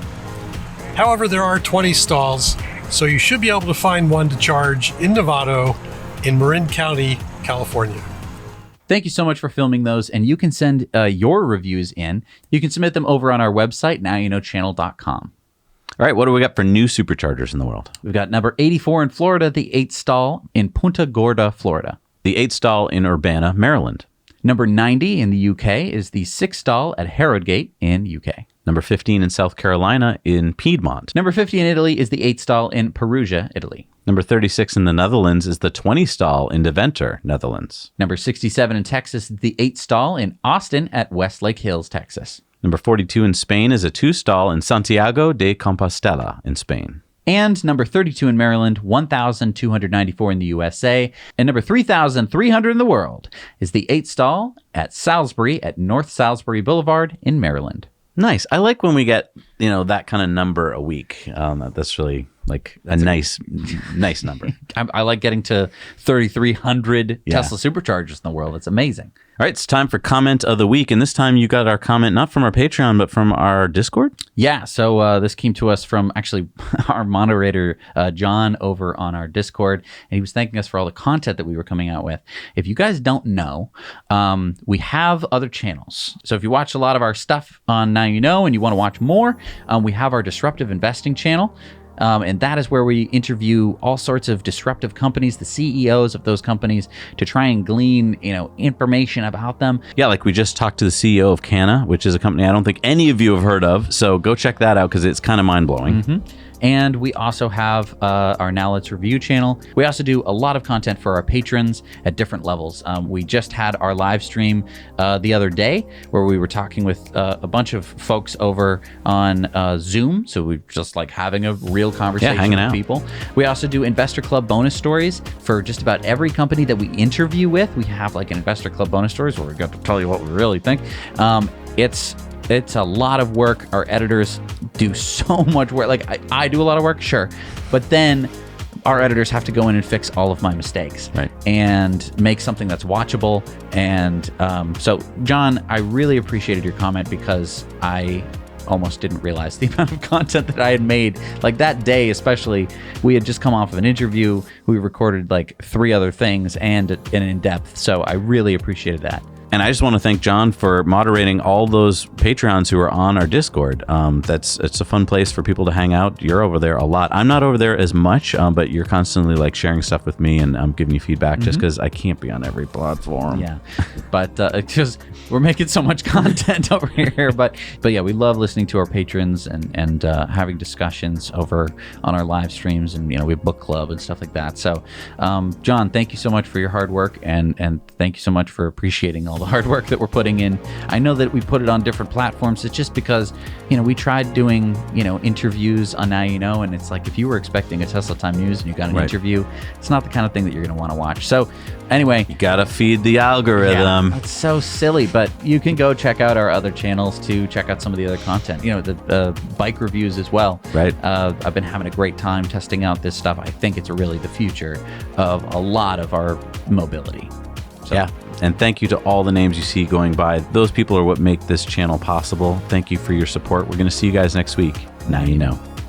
However, there are 20 stalls, so you should be able to find one to charge in Novato in Marin County, California. Thank you so much for filming those, and you can send your reviews in. You can submit them over on our website, nowyouknowchannel.com. All right, what do we got for new superchargers in the world? We've got number 84 in Florida, the 8 stall in Punta Gorda, Florida. The 8 stall in Urbana, Maryland. Number 90 in the UK is the 6 stall at Harrogate in UK. Number 15 in South Carolina in Piedmont. Number 50 in Italy is the 8 stall in Perugia, Italy. Number 36 in the Netherlands is the 20 stall in Deventer, Netherlands. Number 67 in Texas is the 8 stall in Austin at Westlake Hills, Texas. Number 42 in Spain is a 2 stall in Santiago de Compostela in Spain. And number 32 in Maryland, 1,294 in the USA. And number 3,300 in the world is the 8 stall at Salisbury at North Salisbury Boulevard in Maryland. Nice. I like when we get, that kind of number a week. That's really a nice number. I like getting to 3,300 Tesla Superchargers in the world. It's amazing. All right, it's time for comment of the week. And this time you got our comment not from our Patreon, but from our Discord? Yeah, so this came to us from actually our moderator, John, over on our Discord. And he was thanking us for all the content that we were coming out with. If you guys don't know, we have other channels. So if you watch a lot of our stuff on Now You Know and you want to watch more, we have our Disruptive Investing channel. And that is where we interview all sorts of disruptive companies, the CEOs of those companies, to try and glean, information about them. Yeah, like we just talked to the CEO of Canna, which is a company I don't think any of you have heard of. So go check that out because it's kind of mind-blowing. Mm-hmm. And we also have our Now Let's Review channel. We also do a lot of content for our patrons at different levels. We just had our live stream the other day where we were talking with a bunch of folks over on Zoom. So we're just having a real conversation hanging with out. people. We also do Investor Club bonus stories for just about every company that we interview with. We have an Investor Club bonus stories where we got to tell you what we really think. It's a lot of work. Our editors do so much work. I do a lot of work, sure. But then our editors have to go in and fix all of my mistakes. Right. And make something that's watchable. And so, John, I really appreciated your comment because I almost didn't realize the amount of content that I had made. That day especially, we had just come off of an interview. We recorded 3 other things and an in-depth. So I really appreciated that. And I just want to thank John for moderating all those Patreons who are on our Discord. It's a fun place for people to hang out. You're over there a lot. I'm not over there as much, but you're constantly sharing stuff with me and giving you feedback just because I can't be on every platform. Yeah, but because we're making so much content over here. But yeah, we love listening to our patrons and having discussions over on our live streams, and we have book club and stuff like that. So, John, thank you so much for your hard work, and thank you so much for appreciating all the hard work that we're putting in. I know that we put it on different platforms. It's just because, we tried doing, interviews on Now You Know, and it's if you were expecting a Tesla Time News and you got an interview, it's not the kind of thing that you're going to want to watch. So anyway, you got to feed the algorithm. Yeah, that's so silly, but you can go check out our other channels to check out some of the other content, the bike reviews as well. Right. I've been having a great time testing out this stuff. I think it's really the future of a lot of our mobility. So. Yeah. And thank you to all the names you see going by. Those people are what make this channel possible. Thank you for your support. We're going to see you guys next week. Now you know.